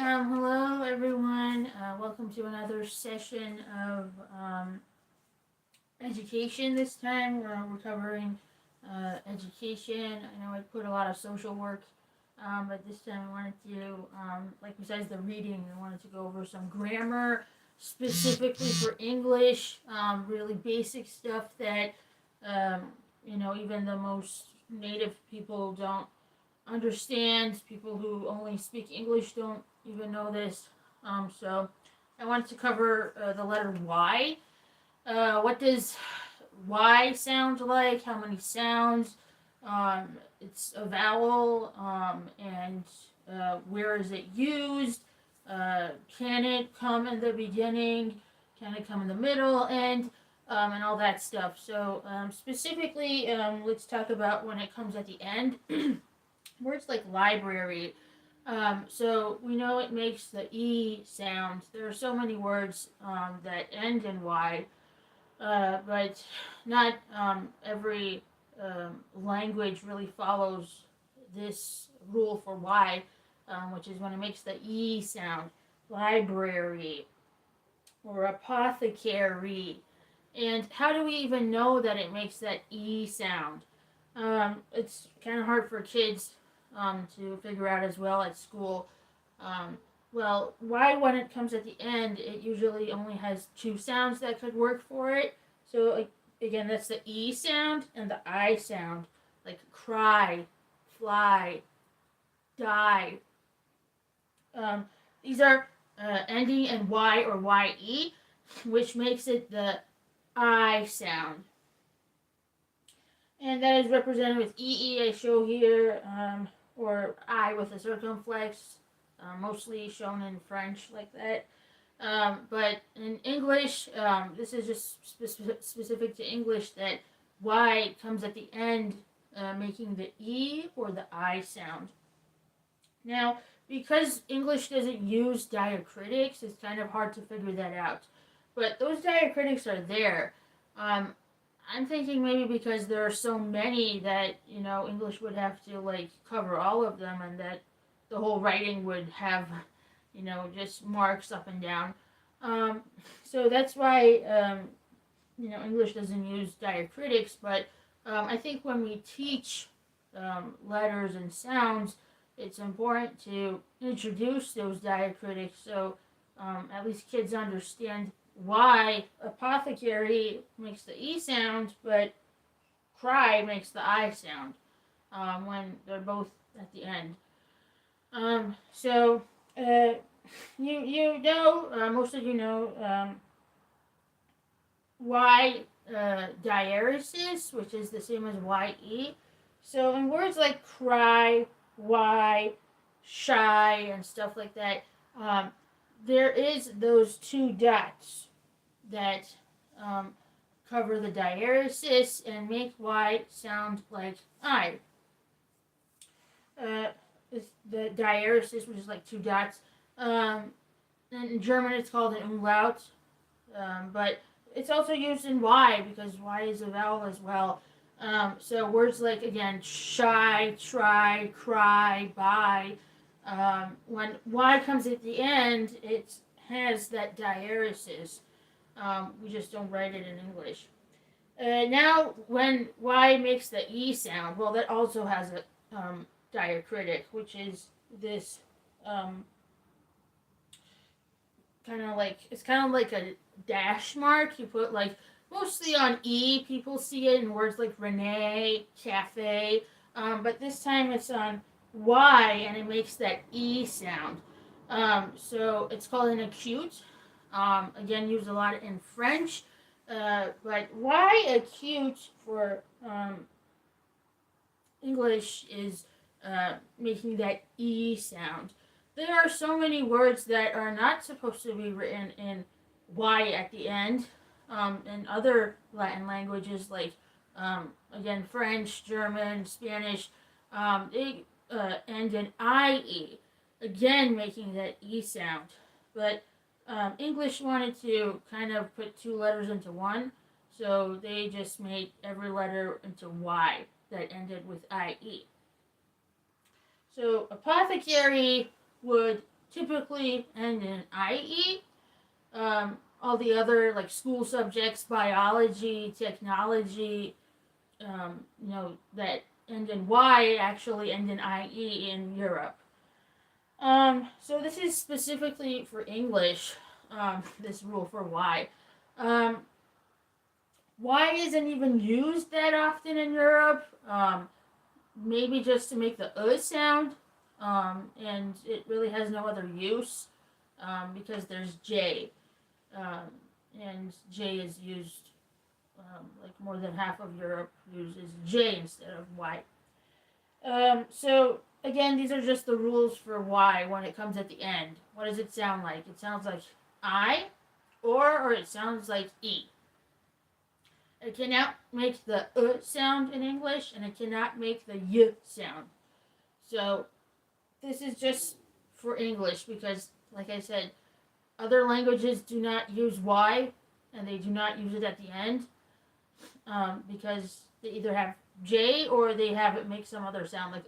Hello everyone. Welcome to another session of education. This time we're covering education. I know I put a lot of social work, but this time I wanted to, besides the reading, I wanted to go over some grammar specifically for English, really basic stuff that, um, even the most native people don't understand. People who only speak English don't even know this. So I wanted to cover the letter Y. What does Y sound like? How many sounds? It's a vowel, and where is it used? Can it come in the beginning? Can it come in the middle, end, and all that stuff? So specifically, let's talk about when it comes at the end. Words like library. So we know it makes the E sound. There are so many words that end in Y, but not every language really follows this rule for Y, which is when it makes the E sound. Library or apothecary. And how do we even know that it makes that E sound? It's kind of hard for kids to figure out as well at school. Um, well, why when it comes at the end, it usually only has two sounds that could work for it. So again, that's the E sound and the I sound, like cry, fly, die. Um, these are ending in Y or YE, which makes it the I sound. And that is represented with EE I show here, or I with a circumflex, mostly shown in French like that. But in English, this is just specific to English that Y comes at the end, making the E or the I sound. Now, because English doesn't use diacritics, it's kind of hard to figure that out. But those diacritics are there. Um, I'm thinking maybe because there are so many that English would have to like cover all of them, and that the whole writing would have just marks up and down. Um, so that's why English doesn't use diacritics. But I think when we teach letters and sounds, it's important to introduce those diacritics so at least kids understand why apothecary makes the E sound, but cry makes the I sound when they're both at the end. So you know, most of you know Y diaresis, which is the same as YE. So in words like cry, why, shy, and stuff like that, um, there is those two dots that um, cover the diaresis and make Y sound like I. Uh, the diaresis, which is like two dots. Um, in German, it's called an umlaut, but it's also used in Y because Y is a vowel as well. So words like, again, shy, try, cry, buy, when Y comes at the end, it has that diaresis. We just don't write it in English. Now, when Y makes the E sound, well, that also has a diacritic, which is this um, kind of like a dash mark. You put like mostly on E. People see it in words like Renee, cafe, but this time it's on Y, and it makes that E sound. So it's called an acute. Again, used a lot in French. But why acute for English is making that E sound. There are so many words that are not supposed to be written in Y at the end. In other Latin languages, like again French, German, Spanish, they end in IE, again making that E sound. But English wanted to kind of put two letters into one, so they just made every letter into Y that ended with IE. So apothecary would typically end in IE. All the other like school subjects, biology, technology, that end in Y actually end in IE in Europe. So this is specifically for English, this rule for Y. Um, Y isn't even used that often in Europe. Maybe just to make the sound, and it really has no other use, because there's J, um, and J is used, like more than half of Europe uses J instead of Y. So again, these are just the rules for Y when it comes at the end. What does it sound like? It sounds like I, or it sounds like E. It cannot make the sound in English, and it cannot make the y sound. So this is just for English because, like I said, other languages do not use Y, and they do not use it at the end, because they either have J or they have it make some other sound like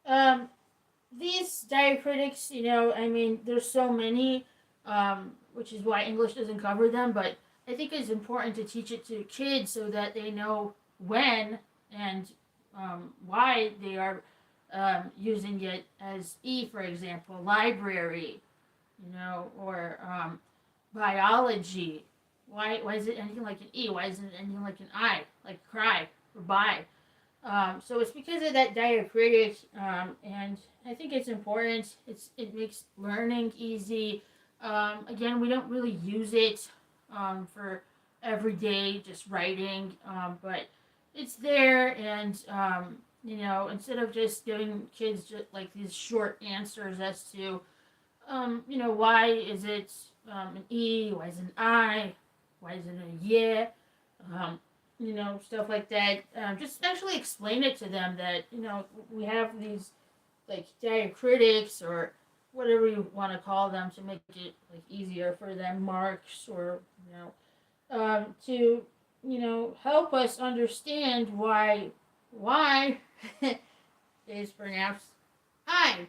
Um, these diacritics, there's so many, which is why English doesn't cover them, but I think it's important to teach it to kids so that they know when and why they are using it as E, for example, library, or biology. Why is it anything like an E? Why isn't it anything like an I, like cry or buy? So it's because of that diacritic, and I think it's important. It makes learning easy. Again, we don't really use it for everyday just writing, but it's there, and instead of just giving kids just like these short answers as to, why is it an E? Why is it an I? Why is it a yeah? Um, stuff like that. Just actually explain it to them that, we have these like diacritics or whatever you want to call them to make it like easier for them, marks or, to, help us understand why is pronounced I.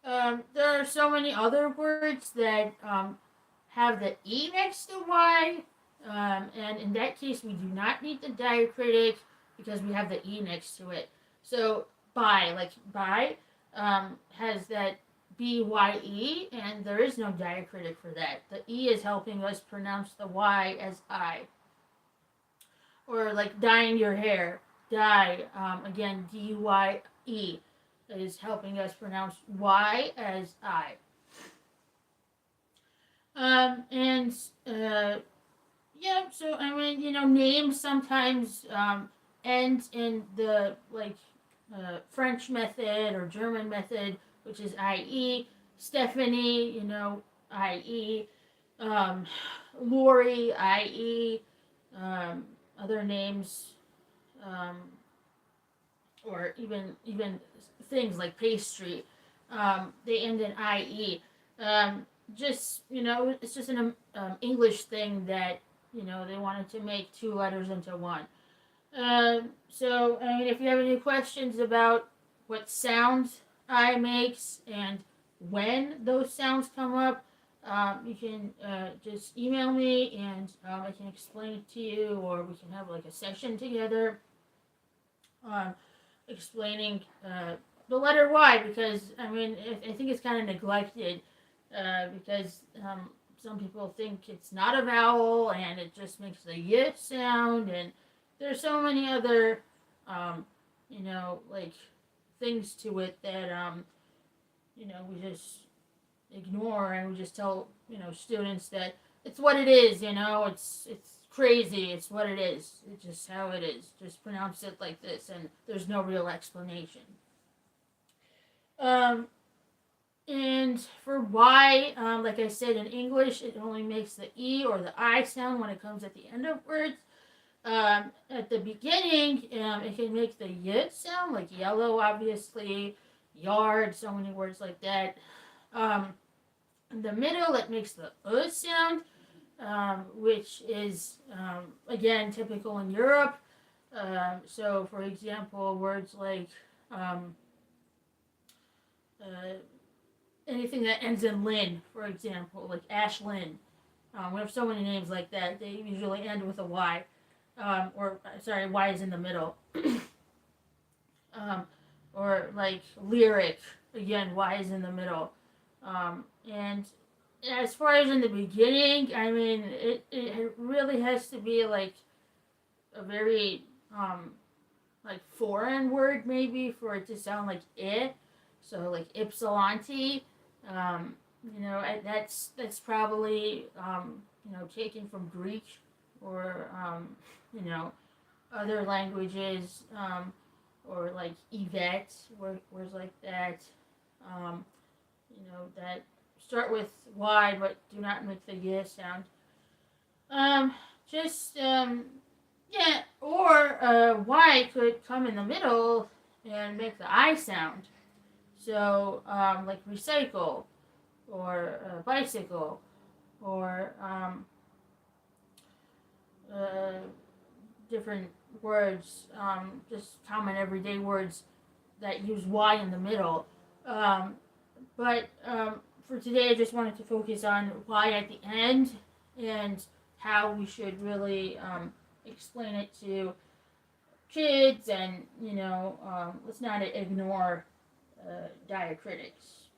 There are so many other words that have the E next to Y, and in that case, we do not need the diacritic because we have the E next to it. So, by, has that BYE, and there is no diacritic for that. The E is helping us pronounce the Y as I. Or like dyeing your hair, dye, again, DYE is helping us pronounce Y as I. And yeah, so names sometimes end in the like French method or German method, which is IE. Stephanie, IE. Lori, IE. Other names, um, or even things like pastry, they end in IE. Just it's just an English thing that they wanted to make two letters into one. So if you have any questions about what sounds I makes and when those sounds come up, you can just email me and I can explain it to you, or we can have like a session together, explaining the letter Y, because I think it's kind of neglected, because some people think it's not a vowel and it just makes the y sound, and there's so many other like things to it that we just ignore, and we just tell students that it's what it is. It's crazy. It's what it is. It's just how it is. Just pronounce it like this, and there's no real explanation. And for Y, like I said, in English, it only makes the E or the I sound when it comes at the end of words. At the beginning, it can make the Y sound, like yellow, obviously, yard, so many words like that. In the middle, it makes the sound, which is, again, typical in Europe. So, for example, words like anything that ends in Lynn, for example, like Ashlyn. We have so many names like that. They usually end with a Y. Or, sorry, Y is in the middle. um, or like Lyric, again, Y is in the middle. And as far as in the beginning, I mean, it really has to be like a very like foreign word maybe for it to sound like it. So like ypsilanti, that's probably taken from Greek or you know other languages, or like Yvette, words like that. That start with Y but do not make the Y sound. Um, just Yeah, or Y could come in the middle and make the I sound. So like recycle or bicycle or uh, different words, just common everyday words that use Y in the middle. Um, but for today, I just wanted to focus on Y at the end and how we should really explain it to kids, and let's not ignore diacritics.